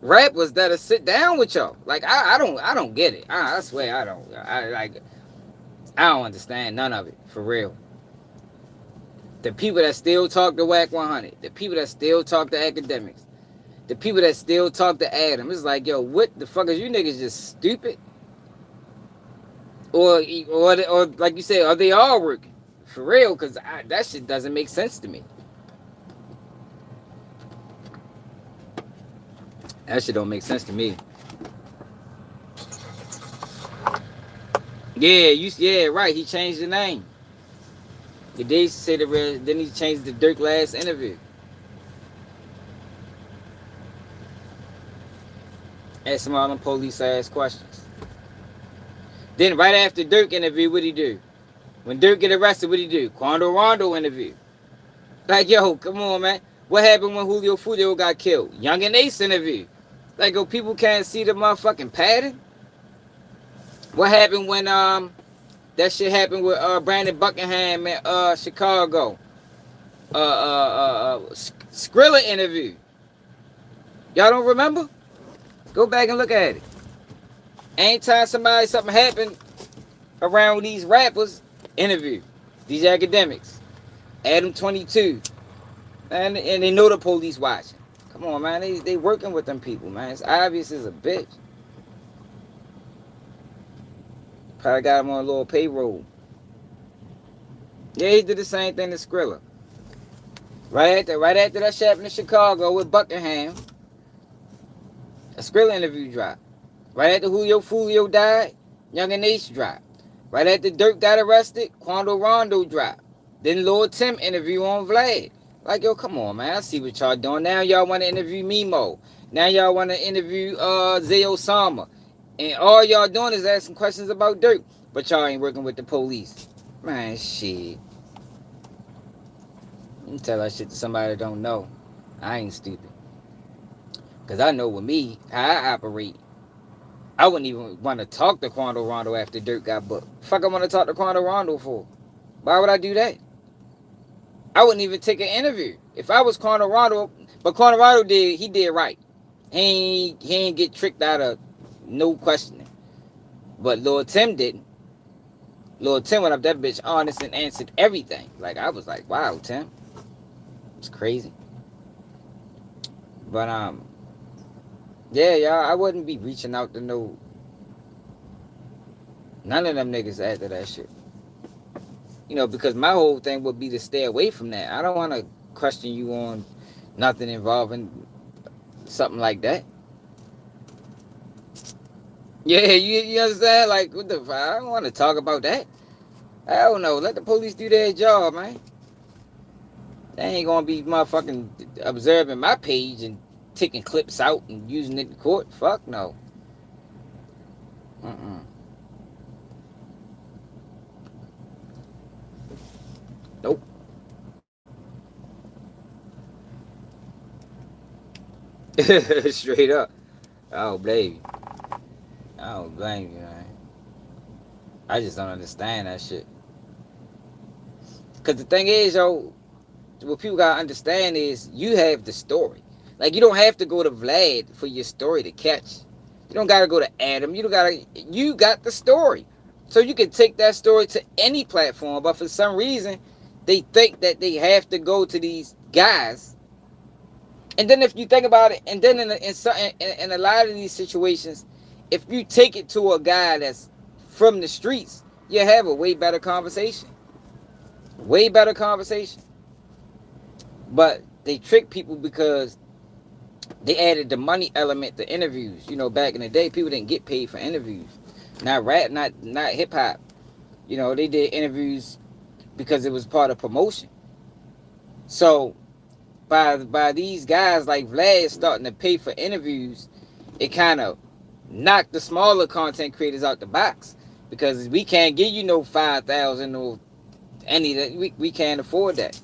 rappers that'll sit down with y'all. Like, I don't get it. I swear I don't. I don't understand none of it, for real. The people that still talk to Whack 100, the people that still talk to Academics, the people that still talk to Adam, it's like, yo, what the fuck is you niggas just stupid? Or like you said, are they all working? For real, because that shit doesn't make sense to me. That shit don't make sense to me. Yeah, right. He changed the name. They say then he changed the Durk last interview. Asked him all them police ass questions. Then right after Durk interview, what'd he do? When Durk get arrested, what'd he do? Quando Rondo interview. Like, yo, come on, man. What happened when Julio Fulio got killed? Young and Ace interview. Like, yo, people can't see the motherfucking pattern. What happened when that shit happened with Brandon Buckingham in Chicago? Skrilla interview. Y'all don't remember? Go back and look at it. Anytime something happened, around these rappers, interview these academics. Adam 22. And they know the police watching. Come on, man. They working with them people, man. It's obvious as a bitch. Probably got him on a little payroll. Yeah, he did the same thing to Skrilla. Right after that shit happened in Chicago with Buckingham, a Skrilla interview dropped. Right after Julio Fulio died, Young and H dropped. Right after Durk got arrested, Quando Rondo dropped. Then Lord Tim interview on Vlad. Like, yo, come on, man. I see what y'all doing. Now y'all want to interview Mimo. Now y'all want to interview Zay Osama. And all y'all doing is asking questions about Durk. But y'all ain't working with the police. Man, shit. You can tell that shit to somebody that don't know. I ain't stupid. Because I know with me, how I operate. I wouldn't even want to talk to Quando Rondo after Durk got booked. Fuck I want to talk to Quando Rondo for? Why would I do that? I wouldn't even take an interview. If I was Quando Rondo, but Quando Rondo did right. He ain't get tricked out of no questioning. But Lord Tim didn't. Lord Tim went up that bitch honest and answered everything. Like, I was like, wow, Tim. It's crazy. But yeah, y'all, I wouldn't be reaching out to none of them niggas after that shit. You know, because my whole thing would be to stay away from that. I don't want to question you on nothing involving something like that. Yeah, you understand? Like, what the fuck? I don't want to talk about that. I don't know. Let the police do their job, man. They ain't gonna be motherfucking observing my page and taking clips out and using it in court. Fuck no. Nope. Straight up. I don't blame you. I don't blame you, man. I just don't understand that shit. Cause the thing is, yo, what people gotta understand is you have the story. Like, you don't have to go to Vlad for your story to catch. You don't gotta go to Adam. You got the story. So you can take that story to any platform, but for some reason, they think that they have to go to these guys. And then if you think about it, and then in a lot of these situations, if you take it to a guy that's from the streets, you have a way better conversation. Way better conversation. But they trick people because they added the money element to interviews. You know, back in the day, people didn't get paid for interviews. Not rap, not hip hop. You know, they did interviews because it was part of promotion. So by these guys like Vlad starting to pay for interviews, it kind of knocked the smaller content creators out the box, because we can't give you no 5,000 or any that. We can't afford that.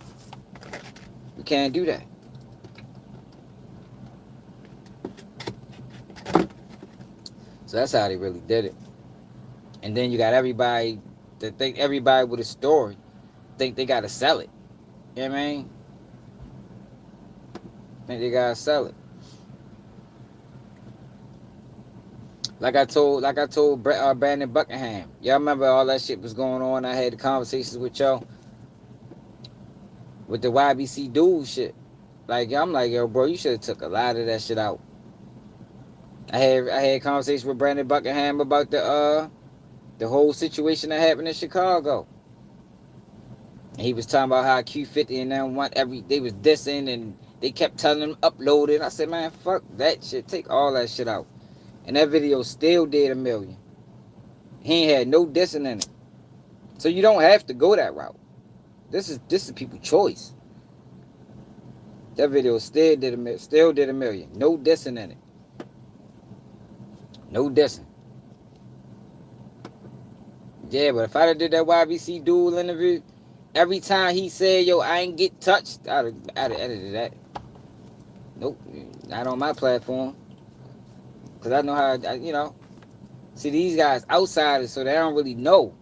We can't do that. So that's how they really did it. And then you got everybody that think everybody with a story think they gotta sell it. You know what I mean? Think they gotta sell it. Like I told Brandon Buckingham. Y'all remember all that shit was going on? I had the conversations with y'all with the YBC dude shit. Like, I'm like, yo, bro, you should have took a lot of that shit out. I had conversations with Brandon Buckingham about the whole situation that happened in Chicago. And he was talking about how Q50 and them they was dissing and they kept telling him upload it. I said, man, fuck that shit. Take all that shit out. And that video still did 1 million. He ain't had no dissing in it. So you don't have to go that route. This is people's choice. That video still did 1 million. No dissing in it. No dissing. Yeah, but if I did that YBC duel interview, every time he said, yo, I ain't get touched, I'd have edited that. Nope, not on my platform. Because I know how, see, these guys outsiders, so they don't really know.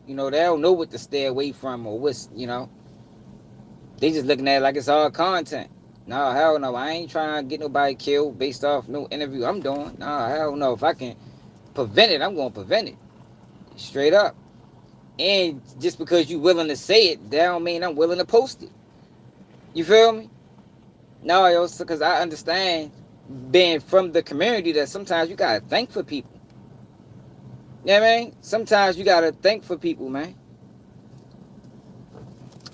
They don't know what to stay away from or what's, they just looking at it like it's all content. No, hell no. I ain't trying to get nobody killed based off no interview I'm doing. No, hell no. If I can prevent it, I'm going to prevent it. Straight up. And just because you willing to say it, that don't mean I'm willing to post it. You feel me? No, yo, because I understand being from the community that sometimes you gotta thank for people. You know what I mean? Sometimes you gotta thank for people, man.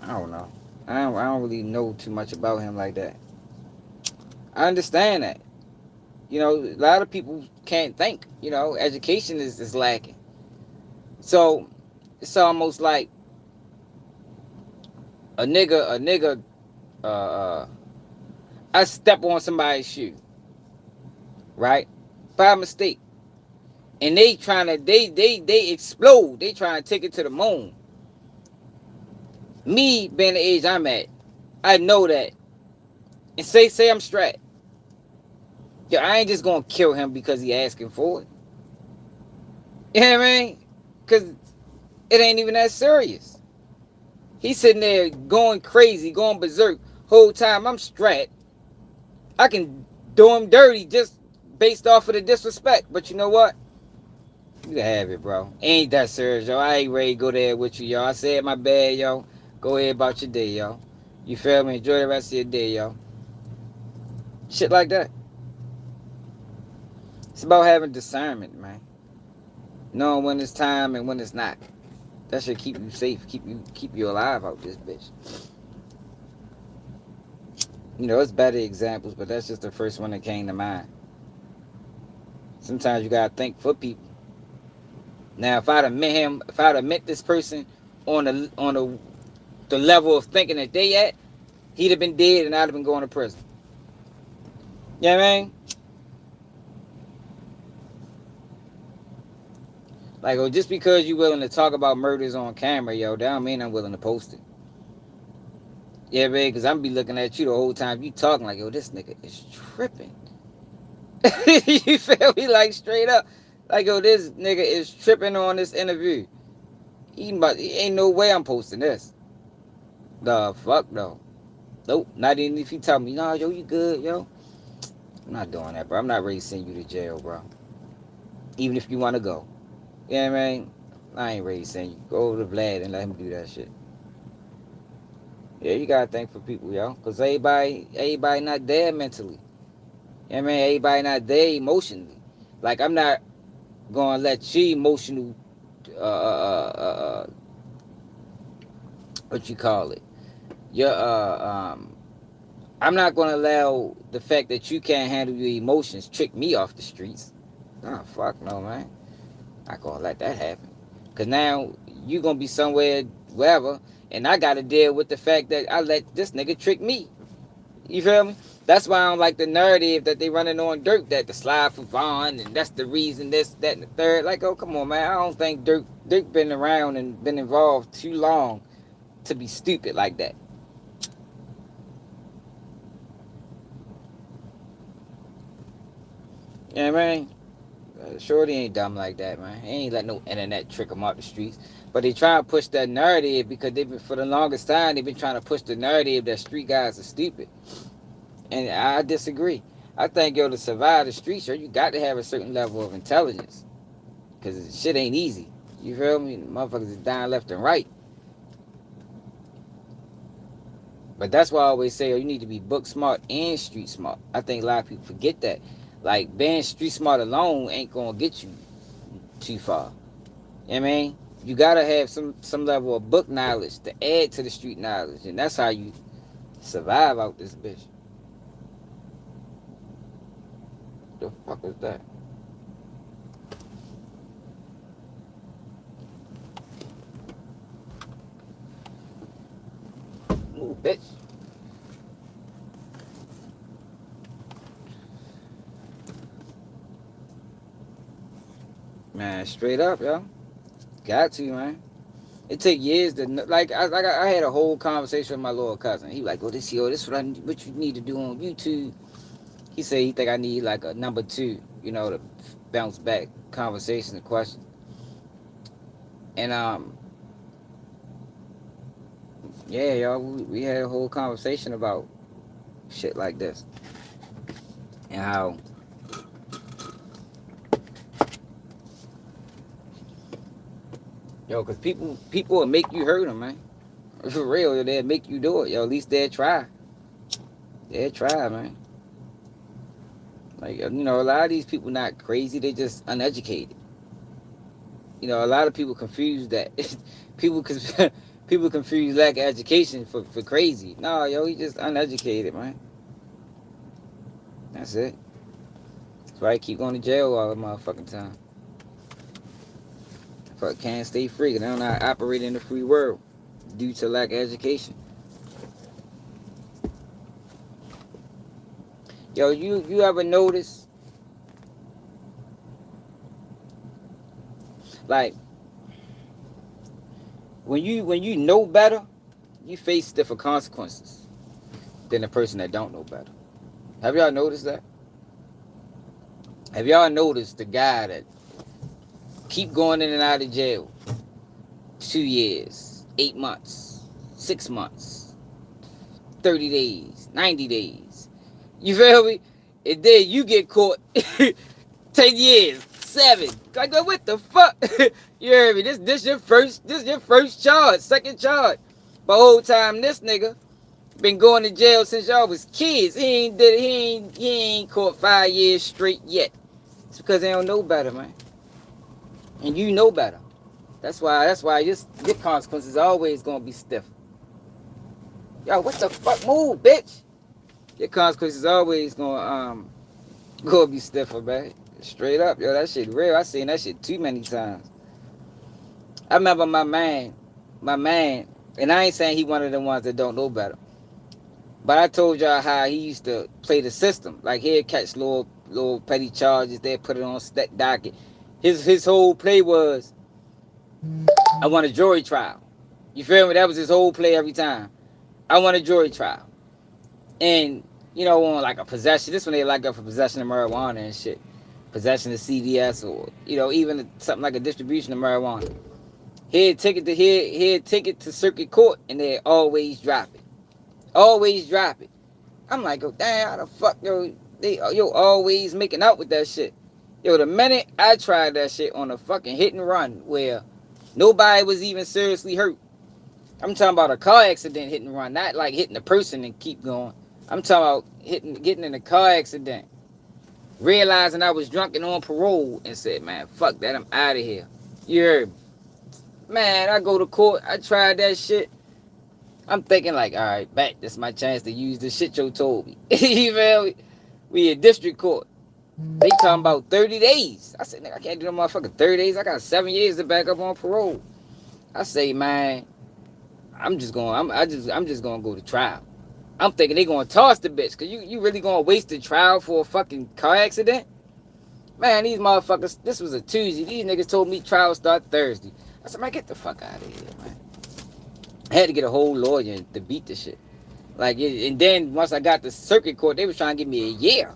I don't know. I don't really know too much about him like that. I understand that. You know, a lot of people can't think. You know, education is lacking. So it's almost like a nigga, uh, uh, I step on somebody's shoe, right? By mistake. And they trying to, they explode. They trying to take it to the moon. Me being the age I'm at, I know that. And say I'm strapped. Yo, I ain't just gonna kill him because he asking for it. You know what I mean? Because it ain't even that serious. He's sitting there going crazy, going berserk. Whole time I'm strapped. I can do him dirty just based off of the disrespect. But you know what? You can have it, bro. Ain't that serious, yo. I ain't ready to go there with you, yo. I said my bad, yo. Go ahead about your day, yo. You feel me? Enjoy the rest of your day, yo. Shit like that. It's about having discernment, man. Knowing when it's time and when it's not. That should keep you safe, keep you alive out this bitch. You know, it's better examples, but that's just the first one that came to mind. Sometimes you gotta think for people. Now, if I'd have met him, if I'd have met this person on the level of thinking that they at, he'd have been dead and I'd have been going to prison. You know what I mean? Like, oh, just because you willing to talk about murders on camera, yo, that don't mean I'm willing to post it. Yeah, babe, because I'm be looking at you the whole time you talking like, yo, this nigga is tripping. You feel me? Like, straight up. Like, yo, this nigga is tripping on this interview. He ain't no way I'm posting this. The fuck, no. Nope. Not even if you tell me, nah, yo, you good, yo. I'm not doing that, bro. I'm not ready to send you to jail, bro. Even if you want to go. You know what I mean? I ain't ready to send you. Go over to Vlad and let him do that shit. Yeah, you gotta think for people, yo. Because everybody not there mentally. You know what I mean? Everybody not there emotionally. Like, I'm not gonna let you emotional, what you call it? Your, I'm not gonna allow the fact that you can't handle your emotions trick me off the streets. Nah, fuck no, man. Not gonna let that happen. Cause now you gonna be somewhere, wherever, and I gotta deal with the fact that I let this nigga trick me. You feel me? That's why I don't like the narrative that they running on Durk, that the slide for Vaughn, and that's the reason this, that, and the third. Like, oh, come on, man. I don't think Durk been around and been involved too long to be stupid like that. You know what I mean? Shorty ain't dumb like that, man. He ain't let no internet trick him out the streets. But they try to push that narrative because they've been, for the longest time, they've been trying to push the narrative that street guys are stupid. And I disagree. I think, yo, to survive the streets, yo, you got to have a certain level of intelligence. Because shit ain't easy. You feel me? Motherfuckers is dying left and right. But that's why I always say, yo, you need to be book smart and street smart. I think a lot of people forget that. Like, being street smart alone ain't going to get you too far. You know what I mean? You got to have some level of book knowledge to add to the street knowledge. And that's how you survive out this bitch. The fuck is that? Ooh, bitch. Man, straight up, yo. Got to, man. It took years to I had a whole conversation with my little cousin. He like, oh, this what you need to do on YouTube. He said he think I need like a number 2, you know, to bounce back conversations and questions. And yeah, y'all, we had a whole conversation about shit like this and how Yo, because people will make you hurt them, man. For real, they'll make you do it. Yo, at least they'll try. They'll try, man. Like, a lot of these people not crazy. They just uneducated. A lot of people confuse that. people, people confuse lack of education for crazy. No, yo, he just uneducated, man. That's it. That's why he keep going to jail all the motherfucking time. Fuck, can't stay free. They don't know how to operate in the free world due to lack of education. Yo, you ever notice, like, when you know better, you face stiffer consequences than the person that don't know better. Have y'all noticed that? Have y'all noticed the guy that keep going in and out of jail 2 years, 8 months, 6 months, 30 days, 90 days? You feel me? And then you get caught 10 years, 7. Like, what the fuck? You hear me? This your first charge, second charge. But whole time this nigga been going to jail since y'all was kids. He ain't caught 5 years straight yet. It's because they don't know better, man. And you know better. That's why your consequences are always gonna be stiff. Yo, what the fuck? Move, bitch. Your consequences always gonna be stiffer, man. Straight up, yo, that shit real. I seen that shit too many times. I remember my man, and I ain't saying he one of the ones that don't know better. But I told y'all how he used to play the system. Like, he'd catch little petty charges, they'd put it on docket. His whole play was, I want a jury trial. You feel me? That was his whole play every time. I want a jury trial. And, on like a possession, this one they locked up for possession of marijuana and shit. Possession of CDS, or, even something like a distribution of marijuana. He'd take it to circuit court, and they'd always drop it. Always drop it. I'm like, oh, damn, how the fuck, yo, always making out with that shit. Yo, the minute I tried that shit on a fucking hit and run where nobody was even seriously hurt. I'm talking about a car accident hit and run, not like hitting a person and keep going. I'm talking about getting in a car accident. Realizing I was drunk and on parole and said, man, fuck that, I'm out of here. You heard me? Man, I go to court, I tried that shit. I'm thinking like, all right, back, this is my chance to use the shit you told me. You feel me? We in district court. They talking about 30 days. I said, nigga, I can't do no motherfucking 30 days. I got 7 years to back up on parole. I say, man, I'm just gonna go to trial. I'm thinking they gonna toss the bitch, cause you really gonna waste the trial for a fucking car accident? Man, these motherfuckers, this was a Tuesday. These niggas told me trial start Thursday. I said, man, get the fuck out of here, man. I had to get a whole lawyer to beat the shit. Like, and then once I got to circuit court, they was trying to give me a year.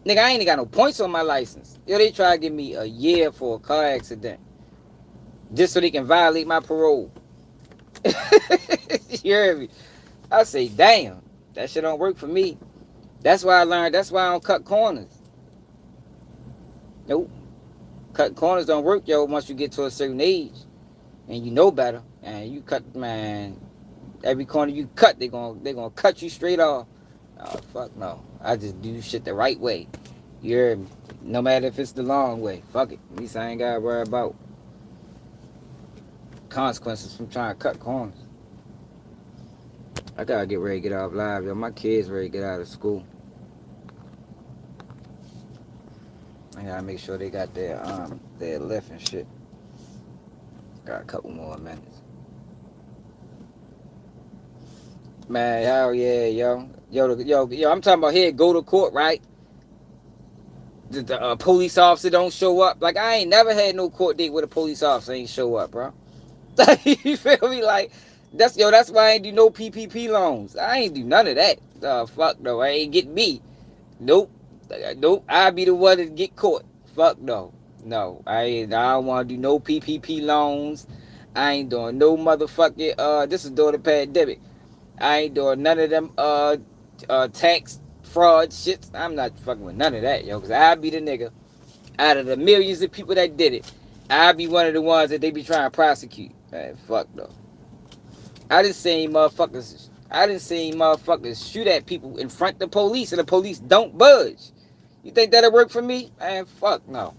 Nigga, I ain't got no points on my license. Yo, they try to give me a year for a car accident. Just so they can violate my parole. You hear me? I say, damn, that shit don't work for me. That's why I learned, that's why I don't cut corners. Nope. Cut corners don't work, yo, once you get to a certain age. And you know better. And you cut, man, every corner you cut, they gonna cut you straight off. Oh, fuck no. I just do shit the right way. You hear me? No matter if it's the long way. Fuck it. At least I ain't gotta worry about consequences from trying to cut corners. I gotta get ready to get off live, yo. My kids ready to get out of school. I gotta make sure they got their lift and shit. Got a couple more minutes. Man, hell yeah, yo. Yo, I'm talking about here, go to court, right? The police officer don't show up. Like, I ain't never had no court date with a police officer ain't show up, bro. You feel me? Like, that's why I ain't do no PPP loans. I ain't do none of that. Fuck no, I ain't get me. Nope. I be the one that get caught. Fuck no. No, I don't want to do no PPP loans. I ain't doing no motherfucking, this is doing the pandemic. I ain't doing none of them, tax fraud shits. I'm not fucking with none of that, yo, because I be the nigga out of the millions of people that did it. I be one of the ones that they be trying to prosecute. Man, fuck no. I done seen motherfuckers. I done seen motherfuckers shoot at people in front of the police, and the police don't budge. You think that'll work for me? Man, fuck no.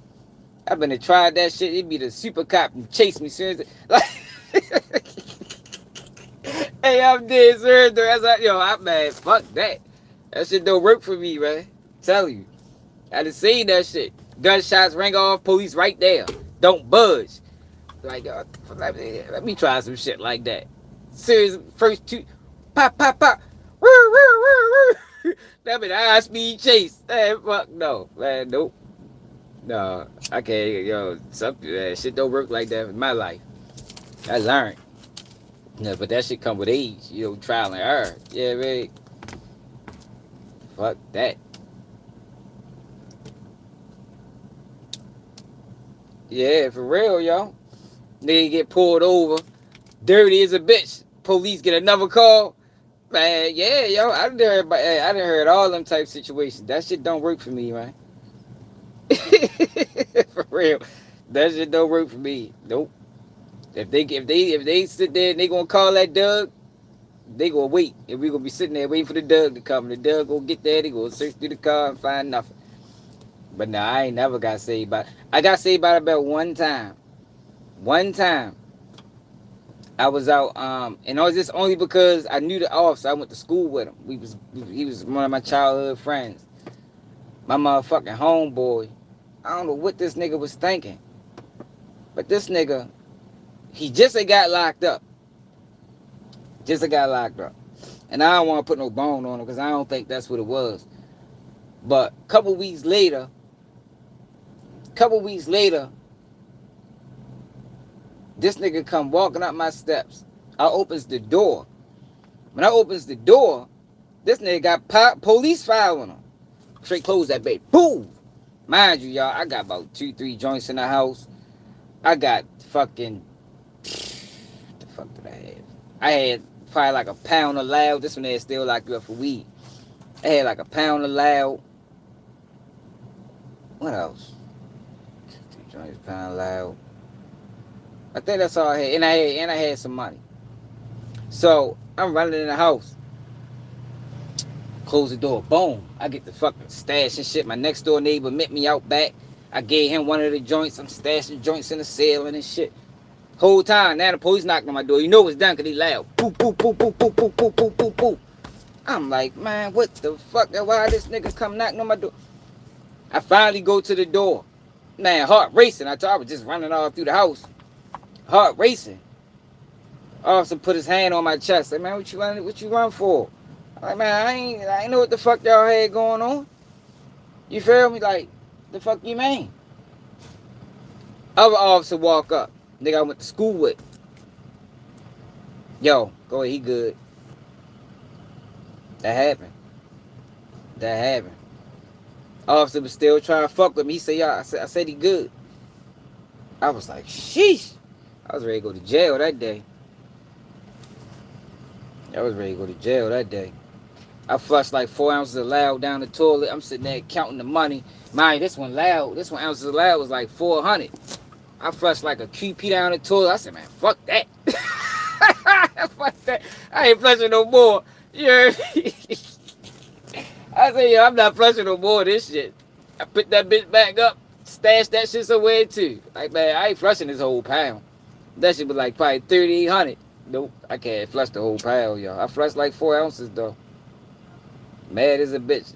I've been to tried that shit. It'd be the super cop and chase me soon as it, like. Hey, I'm dead serious. I'm mad. Fuck that. That shit don't work for me, man. Tell you. I done seen that shit. Gunshots ring off, police right there. Don't budge. Like, let me try some shit like that. Serious, first two. Pop, pop, pop. Woo, woo, woo, woo. That be the high speed chase. Man, fuck no. Man, nope. No, I can't. Shit don't work like that in my life. I learned. No, but that shit come with age. Trial and error. Yeah, man. Fuck that. Yeah, for real, yo. Nigga get pulled over. Dirty as a bitch. Police get another call. Man, yeah, yo. I done heard all them type situations. That shit don't work for me, man. For real. That shit don't work for me. Nope. If they sit there and they gonna call that Doug, they gonna wait. And we gonna be sitting there waiting for the Doug to come. And the Doug gonna get there, they gonna search through the car and find nothing. But no, I ain't never got saved by it. I got saved by it about one time. One time. I was out, and it was just only because I knew the officer. I went to school with him. He was one of my childhood friends. My motherfucking homeboy. I don't know what this nigga was thinking. But this nigga, he just got locked up. And I don't want to put no bone on him because I don't think that's what it was. But a couple weeks later, this nigga come walking up my steps. I opens the door. When I opens the door, this nigga got police file on him. Straight close that bitch. Boom! Mind you, y'all, I got about 2-3 joints in the house. I got fucking... What the fuck did I have? I had probably like a pound of loud. This one there is still locked up for weed. I had like a pound of loud. What else? 2 joints, pound of loud. I think that's all I had. And I had some money. So, I'm running in the house. Close the door. Boom. I get the fucking stash and shit. My next door neighbor met me out back. I gave him one of the joints. I'm stashing joints in the ceiling and shit. Whole time, now the police knocked on my door. You know it's done because they loud. Boop, boop, boop, boop, boop, boop, boop, boop, boop, boop. I'm like, man, what the fuck? Why this nigga come knocking on my door? I finally go to the door. Man, heart racing. I was just running all through the house. Heart racing. Officer put his hand on my chest. Like, man, what you run for? I'm like, man, I ain't know what the fuck y'all had going on. You feel me? Like, the fuck you mean? Other officer walk up. Nigga I went to school with. Yo, go ahead, he good. That happened. Officer was still trying to fuck with me. He said, y'all, I said he good. I was like, sheesh. I was ready to go to jail that day. I flushed like 4 ounces of loud down the toilet. I'm sitting there counting the money. Mind, this one ounces of loud was like 400. I flushed like a QP down the toilet. I said, man, fuck that. Fuck that. I ain't flushing no more. You heard me? I said, yo, I'm not flushing no more of this shit. I put that bitch back up, stashed that shit somewhere too. Like, man, I ain't flushing this whole pound. That shit was like probably 3,800. Nope, I can't flush the whole pound, y'all. I flushed like 4 ounces though. Mad as a bitch.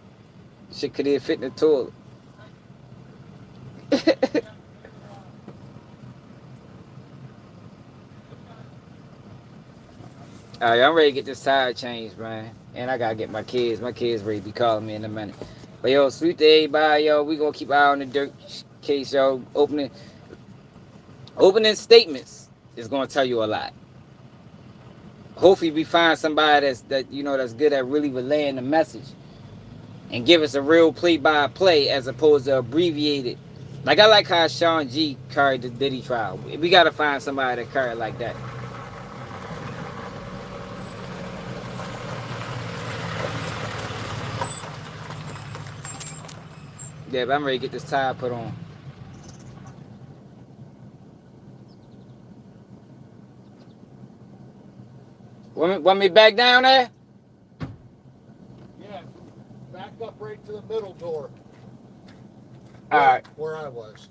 Shit could even fit in the toilet. Alright, I'm ready to get this tire changed, man. And I gotta get my kids. My kids ready to be calling me in a minute. But yo, salute to everybody, yo. We gonna keep an eye on the Durk case, yo. Opening statements is gonna tell you a lot. Hopefully we find somebody that's good at really relaying the message and give us a real play-by-play as opposed to abbreviated. Like I like how Sean G carried the Diddy trial. We gotta find somebody that carried like that. Yeah, but I'm ready to get this tire put on. Want me back down there? Yeah, back up right to the middle door. All right. Where I was.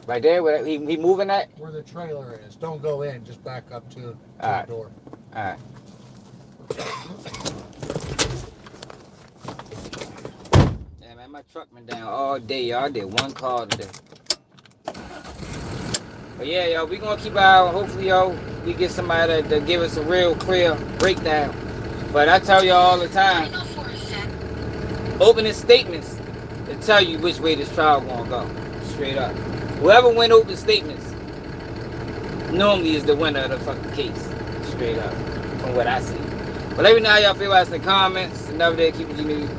Right there? Where he moving that? Where the trailer is. Don't go in. Just back up to Alright. the door. All right. Yeah, man, my truck been down all day, y'all. I did one call today. But yeah, yo, we gonna keep our, hopefully, yo, we get somebody to give us a real clear breakdown. But I tell y'all all the time, opening statements to tell you which way this trial gonna go. Straight up. Whoever win open statements normally is the winner of the fucking case. Straight up. From what I see. But let me know how y'all feel about us in the comments. Another day, keep it G News.